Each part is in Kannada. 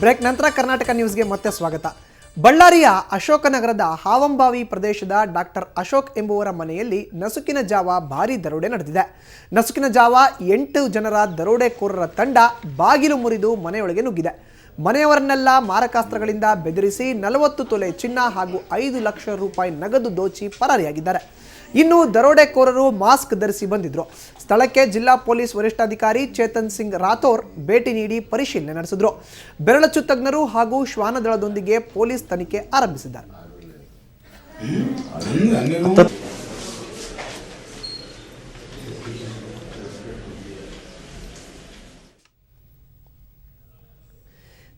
ಬ್ರೇಕ್ ನಂತರ ಕರ್ನಾಟಕ ನ್ಯೂಸ್ಗೆ ಮತ್ತೆ ಸ್ವಾಗತ. ಬಳ್ಳಾರಿಯ ಅಶೋಕನಗರದ ಹಾವಂಬಾವಿ ಪ್ರದೇಶದ ಡಾಕ್ಟರ್ ಅಶೋಕ್ ಎಂಬುವರ ಮನೆಯಲ್ಲಿ ನಸುಕಿನ ಜಾವ ಭಾರೀ ದರೋಡೆ ನಡೆದಿದೆ. ನಸುಕಿನ ಜಾವ 8 ಜನರ ದರೋಡೆಕೋರರ ತಂಡ ಬಾಗಿಲು ಮುರಿದು ಮನೆಯೊಳಗೆ ನುಗ್ಗಿದೆ. ಮನೆಯವರನ್ನೆಲ್ಲ ಮಾರಕಾಸ್ತ್ರಗಳಿಂದ ಬೆದರಿಸಿ 40 ತೊಲೆ ಚಿನ್ನ ಹಾಗೂ 5 ಲಕ್ಷ ರೂಪಾಯಿ ನಗದು ದೋಚಿ ಪರಾರಿಯಾಗಿದ್ದಾರೆ. ಇನ್ನು ದರೋಡೆಕೋರರು ಮಾಸ್ಕ್ ಧರಿಸಿ ಬಂದಿದ್ರು. ಸ್ಥಳಕ್ಕೆ ಜಿಲ್ಲಾ ಪೊಲೀಸ್ ವರಿಷ್ಠಾಧಿಕಾರಿ ಚೇತನ್ ಸಿಂಗ್ ರಾಥೋರ್ ಭೇಟಿ ನೀಡಿ ಪರಿಶೀಲನೆ ನಡೆಸಿದ್ರು. ಬೆರಳಚ್ಚು ತಜ್ಞರು ಹಾಗೂ ಶ್ವಾನದಳದೊಂದಿಗೆ ಪೊಲೀಸ್ ತನಿಖೆ ಆರಂಭಿಸಿದ್ದಾರೆ.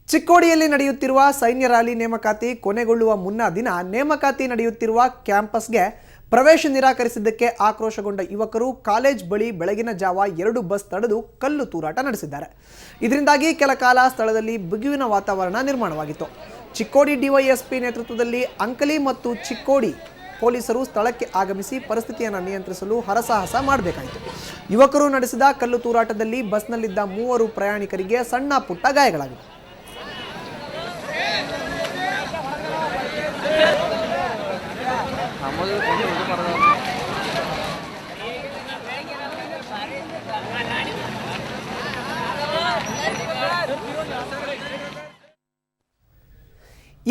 ಚಿಕ್ಕೋಡಿಯಲ್ಲಿ ನಡೆಯುತ್ತಿರುವ ಸೈನ್ಯ ರ್ಯಾಲಿ ನೇಮಕಾತಿ ಕೊನೆಗೊಳ್ಳುವ ಮುನ್ನಾ ದಿನ ನೇಮಕಾತಿ ನಡೆಯುತ್ತಿರುವ ಕ್ಯಾಂಪಸ್ಗೆ ಪ್ರವೇಶ ನಿರಾಕರಿಸಿದ್ದಕ್ಕೆ ಆಕ್ರೋಶಗೊಂಡ ಯುವಕರು ಕಾಲೇಜ್ ಬಳಿ ಬೆಳಗಿನ ಜಾವ 2 ಬಸ್ ತಡೆದು ಕಲ್ಲು ತೂರಾಟ ನಡೆಸಿದ್ದಾರೆ. ಇದರಿಂದಾಗಿ ಕೆಲ ಕಾಲ ಸ್ಥಳದಲ್ಲಿ ಬಿಗುವಿನ ವಾತಾವರಣ ನಿರ್ಮಾಣವಾಗಿತ್ತು. ಚಿಕ್ಕೋಡಿ ಡಿವೈಎಸ್ಪಿ ನೇತೃತ್ವದಲ್ಲಿ ಅಂಕಲಿ ಮತ್ತು ಚಿಕ್ಕೋಡಿ ಪೊಲೀಸರು ಸ್ಥಳಕ್ಕೆ ಆಗಮಿಸಿ ಪರಿಸ್ಥಿತಿಯನ್ನು ನಿಯಂತ್ರಿಸಲು ಹರಸಾಹಸ ಮಾಡಬೇಕಾಯಿತು. ಯುವಕರು ನಡೆಸಿದ ಕಲ್ಲು ತೂರಾಟದಲ್ಲಿ ಬಸ್ನಲ್ಲಿದ್ದ 3 ಪ್ರಯಾಣಿಕರಿಗೆ ಸಣ್ಣ ಪುಟ್ಟ ಗಾಯಗಳಾಗಿವೆ.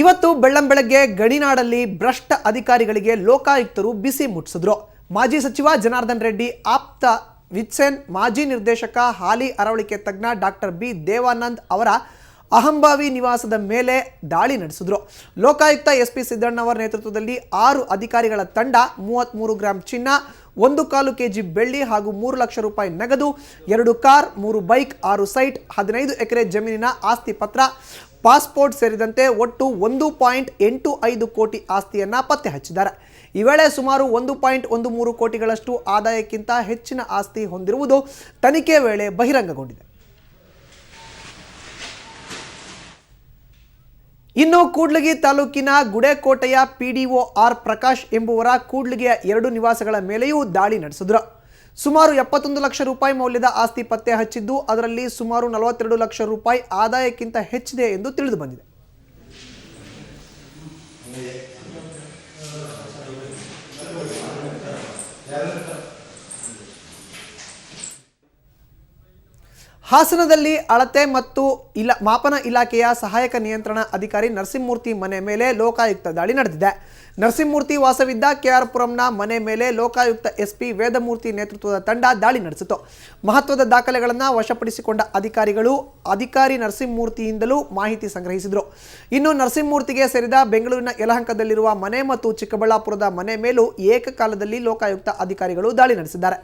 ಇವತ್ತು ಬೆಳ್ಳಂಬೆಳಗ್ಗೆ ಗಡಿನಾಡಲ್ಲಿ ಭ್ರಷ್ಟ ಅಧಿಕಾರಿಗಳಿಗೆ ಲೋಕಾಯುಕ್ತರು ಬಿಸಿ ಮುಟ್ಟಿಸಿದ್ರು. ಮಾಜಿ ಸಚಿವ ಜನಾರ್ದನ್ ರೆಡ್ಡಿ ಆಪ್ತ ವಿತ್ಸೆನ್, ಮಾಜಿ ನಿರ್ದೇಶಕ ಹಾಲಿ ಅರವಳಿಕೆ ತಜ್ಞ ಡಾಕ್ಟರ್ ಬಿ ದೇವಾನಂದ್ ಅವರ ಅಹಂಭಾವಿ ನಿವಾಸದ ಮೇಲೆ ದಾಳಿ ನಡೆಸಿದ್ರು. ಲೋಕಾಯುಕ್ತ ಎಸ್ಪಿ ಸಿದ್ದಣ್ಣವರ ನೇತೃತ್ವದಲ್ಲಿ 6 ಅಧಿಕಾರಿಗಳ ತಂಡ 33 ಗ್ರಾಂ ಚಿನ್ನ, 1/4 ಕೆಜಿ ಬೆಳ್ಳಿ ಹಾಗೂ 3 ಲಕ್ಷ ರೂಪಾಯಿ ನಗದು, 2 ಕಾರ್, 3 ಬೈಕ್, 6 ಸೈಟ್, 15 ಎಕರೆ ಜಮೀನಿನ ಆಸ್ತಿ ಪತ್ರ, ಪಾಸ್ಪೋರ್ಟ್ ಸೇರಿದಂತೆ ಒಟ್ಟು 1.85 ಕೋಟಿ ಆಸ್ತಿಯನ್ನ ಪತ್ತೆ ಹಚ್ಚಿದ್ದಾರೆ. ಈ ವೇಳೆ ಸುಮಾರು 1.13 ಕೋಟಿಗಳಷ್ಟು ಆದಾಯಕ್ಕಿಂತ ಹೆಚ್ಚಿನ ಆಸ್ತಿ ಹೊಂದಿರುವುದು ತನಿಖೆ ವೇಳೆ ಬಹಿರಂಗಗೊಂಡಿದೆ. ಇನ್ನು ಕೂಡ್ಲಿಗಿ ತಾಲೂಕಿನ ಗುಡೇಕೋಟೆಯ ಪಿಡಿಒ ಆರ್ ಪ್ರಕಾಶ್ ಎಂಬುವರ ಕೂಡ್ಲಿಗಿಯ 2 ನಿವಾಸಗಳ ಮೇಲೆಯೂ ದಾಳಿ ನಡೆಸಿದ್ರು. ಸುಮಾರು 71 ಲಕ್ಷ ರೂಪಾಯಿ ಮೌಲ್ಯದ ಆಸ್ತಿ ಪತ್ತೆ ಹಚ್ಚಿದ್ದು ಅದರಲ್ಲಿ ಸುಮಾರು 42 ಲಕ್ಷ ರೂಪಾಯಿ ಆದಾಯಕ್ಕಿಂತ ಹೆಚ್ಚಿದೆ ಎಂದು ತಿಳಿದು ಬಂದಿದೆ. ಹಾಸನದಲ್ಲಿ ಅಳತೆ ಮತ್ತು ಮಾಪನ ಇಲಾಖೆಯ ಸಹಾಯಕ ನಿಯಂತ್ರಣ ಅಧಿಕಾರಿ ನರಸಿಂಹಮೂರ್ತಿ ಮನೆ ಮೇಲೆ ಲೋಕಾಯುಕ್ತ ದಾಳಿ ನಡೆದಿದೆ. ನರಸಿಂಹಮೂರ್ತಿ ವಾಸವಿದ್ದ ಕೆಆರ್ ಪುರಂನ ಮನೆ ಮೇಲೆ ಲೋಕಾಯುಕ್ತ ಎಸ್ಪಿ ವೇದಮೂರ್ತಿ ನೇತೃತ್ವದ ತಂಡ ದಾಳಿ ನಡೆಸಿತು. ಮಹತ್ವದ ದಾಖಲೆಗಳನ್ನು ವಶಪಡಿಸಿಕೊಂಡ ಅಧಿಕಾರಿಗಳು ಅಧಿಕಾರಿ ನರಸಿಂಹಮೂರ್ತಿಯಿಂದಲೂ ಮಾಹಿತಿ ಸಂಗ್ರಹಿಸಿದರು. ಇನ್ನು ನರಸಿಂಹಮೂರ್ತಿಗೆ ಸೇರಿದ ಬೆಂಗಳೂರಿನ ಯಲಹಂಕದಲ್ಲಿರುವ ಮನೆ ಮತ್ತು ಚಿಕ್ಕಬಳ್ಳಾಪುರದ ಮನೆ ಮೇಲೂ ಏಕಕಾಲದಲ್ಲಿ ಲೋಕಾಯುಕ್ತ ಅಧಿಕಾರಿಗಳು ದಾಳಿ ನಡೆಸಿದ್ದಾರೆ.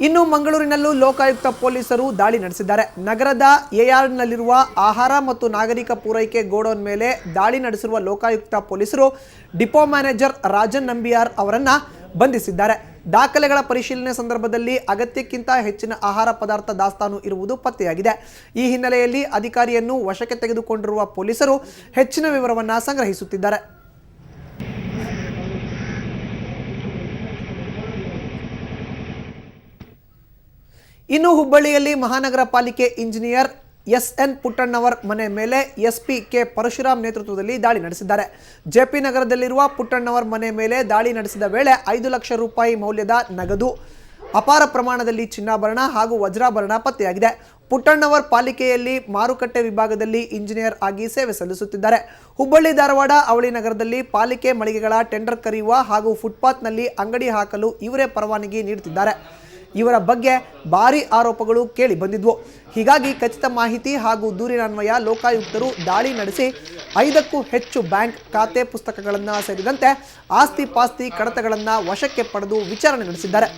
ಇನ್ನು ಮಂಗಳೂರಿನಲ್ಲೂ ಲೋಕಾಯುಕ್ತ ಪೊಲೀಸರು ದಾಳಿ ನಡೆಸಿದ್ದಾರೆ. ನಗರದ ಎಯಾರ್ಡ್ನಲ್ಲಿರುವ ಆಹಾರ ಮತ್ತು ನಾಗರಿಕ ಪೂರೈಕೆ ಗೋಡೌನ್ ಮೇಲೆ ದಾಳಿ ನಡೆಸಿರುವ ಲೋಕಾಯುಕ್ತ ಪೊಲೀಸರು ಡಿಪೋ ಮ್ಯಾನೇಜರ್ ರಾಜನ್ ನಂಬಿಯಾರ್ ಅವರನ್ನ ಬಂಧಿಸಿದ್ದಾರೆ. ದಾಖಲೆಗಳ ಪರಿಶೀಲನೆ ಸಂದರ್ಭದಲ್ಲಿ ಅಗತ್ಯಕ್ಕಿಂತ ಹೆಚ್ಚಿನ ಆಹಾರ ಪದಾರ್ಥ ದಾಸ್ತಾನು ಇರುವುದು ಪತ್ತೆಯಾಗಿದೆ. ಈ ಹಿನ್ನೆಲೆಯಲ್ಲಿ ಅಧಿಕಾರಿಯನ್ನು ವಶಕ್ಕೆ ತೆಗೆದುಕೊಂಡಿರುವ ಪೊಲೀಸರು ಹೆಚ್ಚಿನ ವಿವರವನ್ನು ಸಂಗ್ರಹಿಸುತ್ತಿದ್ದಾರೆ. ಇನ್ನು ಹುಬ್ಬಳ್ಳಿಯಲ್ಲಿ ಮಹಾನಗರ ಪಾಲಿಕೆ ಇಂಜಿನಿಯರ್ ಎಸ್ಎನ್ ಪುಟ್ಟಣ್ಣವರ್ ಮನೆ ಮೇಲೆ ಎಸ್ಪಿ ಕೆ ಪರಶುರಾಮ್ ನೇತೃತ್ವದಲ್ಲಿ ದಾಳಿ ನಡೆಸಿದ್ದಾರೆ. ಜೆಪಿ ನಗರದಲ್ಲಿರುವ ಪುಟ್ಟಣ್ಣವರ್ ಮನೆ ಮೇಲೆ ದಾಳಿ ನಡೆಸಿದ ವೇಳೆ 5 ಲಕ್ಷ ರೂಪಾಯಿ ಮೌಲ್ಯದ ನಗದು, ಅಪಾರ ಪ್ರಮಾಣದಲ್ಲಿ ಚಿನ್ನಾಭರಣ ಹಾಗೂ ವಜ್ರಾಭರಣ ಪತ್ತೆಯಾಗಿದೆ. ಪುಟ್ಟಣ್ಣವರ್ ಪಾಲಿಕೆಯಲ್ಲಿ ಮಾರುಕಟ್ಟೆ ವಿಭಾಗದಲ್ಲಿ ಇಂಜಿನಿಯರ್ ಆಗಿ ಸೇವೆ ಸಲ್ಲಿಸುತ್ತಿದ್ದಾರೆ. ಹುಬ್ಬಳ್ಳಿ ಧಾರವಾಡ ಅವಳಿ ನಗರದಲ್ಲಿ ಪಾಲಿಕೆ ಮಳಿಗೆಗಳ ಟೆಂಡರ್ ಕರೆಯುವ ಹಾಗೂ ಫುಟ್ಪಾತ್ನಲ್ಲಿ ಅಂಗಡಿ ಹಾಕಲು ಇವರೇ ಪರವಾನಗಿ ನೀಡುತ್ತಿದ್ದಾರೆ. ಇವರ ಬಗ್ಗೆ ಭಾರೀ ಆರೋಪಗಳು ಕೇಳಿ ಬಂದಿದ್ವು. ಹೀಗಾಗಿ ಖಚಿತ ಮಾಹಿತಿ ಹಾಗೂ ದೂರಿನನ್ವಯ ಲೋಕಾಯುಕ್ತರು ದಾಳಿ ನಡೆಸಿ 5ಕ್ಕೂ ಹೆಚ್ಚು ಬ್ಯಾಂಕ್ ಖಾತೆ ಪುಸ್ತಕಗಳನ್ನು ಸೇರಿದಂತೆ ಆಸ್ತಿ ಪಾಸ್ತಿ ಕಡತಗಳನ್ನು ವಶಕ್ಕೆ ಪಡೆದು ವಿಚಾರಣೆ ನಡೆಸಿದ್ದಾರೆ.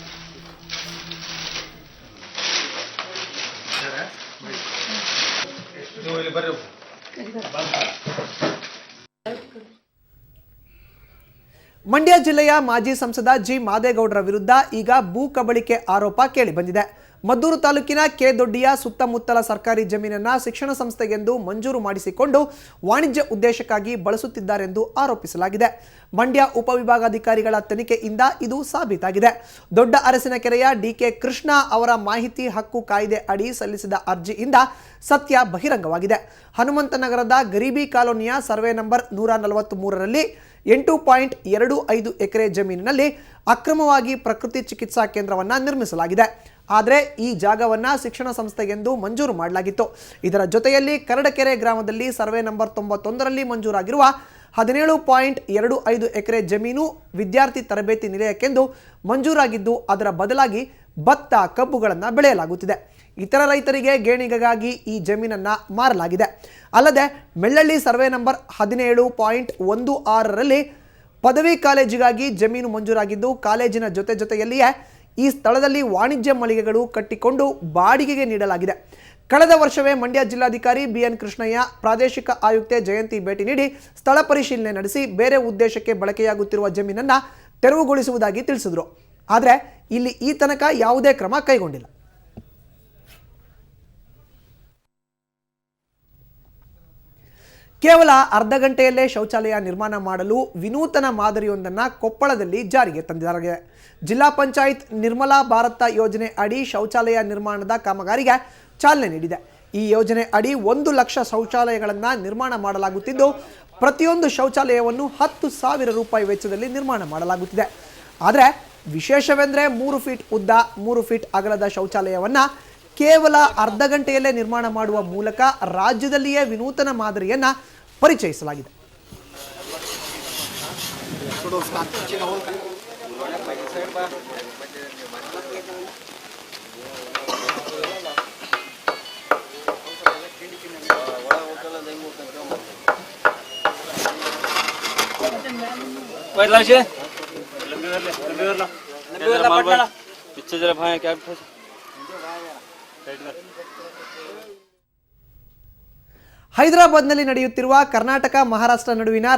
ಮಂಡ್ಯ ಜಿಲ್ಲೆಯ ಮಾಜಿ ಸಂಸದ ಜಿ ಮಾದೇಗೌಡರ ವಿರುದ್ಧ ಈಗ ಭೂ ಕಬಳಿಕೆ ಆರೋಪ ಕೇಳಿಬಂದಿದೆ. ಮದ್ದೂರು ತಾಲೂಕಿನ ಕೆ ದೊಡ್ಡಿಯ ಸುತ್ತಮುತ್ತಲ ಸರ್ಕಾರಿ ಜಮೀನನ್ನ ಶಿಕ್ಷಣ ಸಂಸ್ಥೆಗೆಂದು ಮಂಜೂರು ಮಾಡಿಸಿಕೊಂಡು ವಾಣಿಜ್ಯ ಉದ್ದೇಶಕ್ಕಾಗಿ ಬಳಸುತ್ತಿದ್ದಾರೆಂದು ಆರೋಪಿಸಲಾಗಿದೆ. ಮಂಡ್ಯ ಉಪವಿಭಾಗಾಧಿಕಾರಿಗಳ ತನಿಖೆಯಿಂದ ಇದು ಸಾಬೀತಾಗಿದೆ. ದೊಡ್ಡ ಅರಸಿನಕೆರೆಯ ಡಿಕೆ ಕೃಷ್ಣ ಅವರ ಮಾಹಿತಿ ಹಕ್ಕು ಕಾಯ್ದೆ ಅಡಿ ಸಲ್ಲಿಸಿದ ಅರ್ಜಿಯಿಂದ ಸತ್ಯ ಬಹಿರಂಗವಾಗಿದೆ. ಹನುಮಂತನಗರದ ಗರೀಬಿ ಕಾಲೋನಿಯ ಸರ್ವೆ ನಂಬರ್ 143ರಲ್ಲಿ 8.25 ಎಕರೆ ಜಮೀನಿನಲ್ಲಿ ಅಕ್ರಮವಾಗಿ ಪ್ರಕೃತಿ ಚಿಕಿತ್ಸಾ ಕೇಂದ್ರವನ್ನು ನಿರ್ಮಿಸಲಾಗಿದೆ. ಆದರೆ ಈ ಜಾಗವನ್ನು ಶಿಕ್ಷಣ ಸಂಸ್ಥೆಗೆಂದು ಮಂಜೂರು ಮಾಡಲಾಗಿತ್ತು. ಇದರ ಜೊತೆಯಲ್ಲಿ ಕರಡಕೆರೆ ಗ್ರಾಮದಲ್ಲಿ ಸರ್ವೆ ನಂಬರ್ 91ರಲ್ಲಿ ಮಂಜೂರಾಗಿರುವ 17.25 ಎಕರೆ ಜಮೀನು ವಿದ್ಯಾರ್ಥಿ ತರಬೇತಿ ನಿಲಯಕ್ಕೆಂದು ಮಂಜೂರಾಗಿದ್ದು ಅದರ ಬದಲಾಗಿ ಭತ್ತ ಕಬ್ಬುಗಳನ್ನು ಬೆಳೆಯಲಾಗುತ್ತಿದೆ. ಇತರ ರೈತರಿಗೆ ಗೇಣಿಗಾಗಿ ಈ ಜಮೀನನ್ನು ಮಾರಲಾಗಿದೆ. ಅಲ್ಲದೆ ಮೆಳ್ಳಳ್ಳಿ ಸರ್ವೆ ನಂಬರ್ 17.16ರಲ್ಲಿ ಪದವಿ ಕಾಲೇಜಿಗಾಗಿ ಜಮೀನು ಮಂಜೂರಾಗಿದ್ದು ಕಾಲೇಜಿನ ಜೊತೆಯಲ್ಲಿಯೇ ಈ ಸ್ಥಳದಲ್ಲಿ ವಾಣಿಜ್ಯ ಮಳಿಗೆಗಳು ಕಟ್ಟಿಕೊಂಡು ಬಾಡಿಗೆಗೆ ನೀಡಲಾಗಿದೆ. ಕಳೆದ ವರ್ಷವೇ ಮಂಡ್ಯ ಜಿಲ್ಲಾಧಿಕಾರಿ ಬಿಎನ್ ಕೃಷ್ಣಯ್ಯ ಪ್ರಾದೇಶಿಕ ಆಯುಕ್ತೆ ಜಯಂತಿ ಭೇಟಿ ನೀಡಿ ಸ್ಥಳ ಪರಿಶೀಲನೆ ನಡೆಸಿ ಬೇರೆ ಉದ್ದೇಶಕ್ಕೆ ಬಳಕೆಯಾಗುತ್ತಿರುವ ಜಮೀನನ್ನು ತೆರವುಗೊಳಿಸುವುದಾಗಿ ತಿಳಿಸಿದರು. ಆದರೆ ಇಲ್ಲಿ ಈ ತನಕ ಯಾವುದೇ ಕ್ರಮ ಕೈಗೊಂಡಿಲ್ಲ. ಕೇವಲ ಅರ್ಧ ಗಂಟೆಯಲ್ಲೇ ಶೌಚಾಲಯ ನಿರ್ಮಾಣ ಮಾಡಲು ವಿನೂತನ ಮಾದರಿಯೊಂದನ್ನು ಕೊಪ್ಪಳದಲ್ಲಿ ಜಾರಿಗೆ ತಂದಿದ್ದಾರೆ. ಜಿಲ್ಲಾ ಪಂಚಾಯತ್ ನಿರ್ಮಲಾ ಭಾರತ ಯೋಜನೆ ಅಡಿ ಶೌಚಾಲಯ ನಿರ್ಮಾಣದ ಕಾಮಗಾರಿಗೆ ಚಾಲನೆ ನೀಡಿದೆ. ಈ ಯೋಜನೆ ಅಡಿ 1 ಲಕ್ಷ ಶೌಚಾಲಯಗಳನ್ನು ನಿರ್ಮಾಣ ಮಾಡಲಾಗುತ್ತಿದ್ದು ಪ್ರತಿಯೊಂದು ಶೌಚಾಲಯವನ್ನು 10,000 ರೂಪಾಯಿ ವೆಚ್ಚದಲ್ಲಿ ನಿರ್ಮಾಣ ಮಾಡಲಾಗುತ್ತಿದೆ. ಆದರೆ ವಿಶೇಷವೆಂದರೆ 3 ಫೀಟ್ ಉದ್ದ 3 ಫೀಟ್ ಅಗಲದ ಶೌಚಾಲಯವನ್ನು ಕೇವಲ ಅರ್ಧ ಗಂಟೆಯಲ್ಲೇ ನಿರ್ಮಾಣ ಮಾಡುವ ಮೂಲಕ ರಾಜ್ಯದಲ್ಲಿಯೇ ವಿನೂತನ ಮಾದರಿಯನ್ನು ಪರಿಚಯಿಸಲಾಗಿದೆ. ಹೈದರಾಬಾದ್ನಲ್ಲಿ ನಡೆಯುತ್ತಿರುವ ಕರ್ನಾಟಕ ಮಹಾರಾಷ್ಟ್ರ ನಡುವಿನ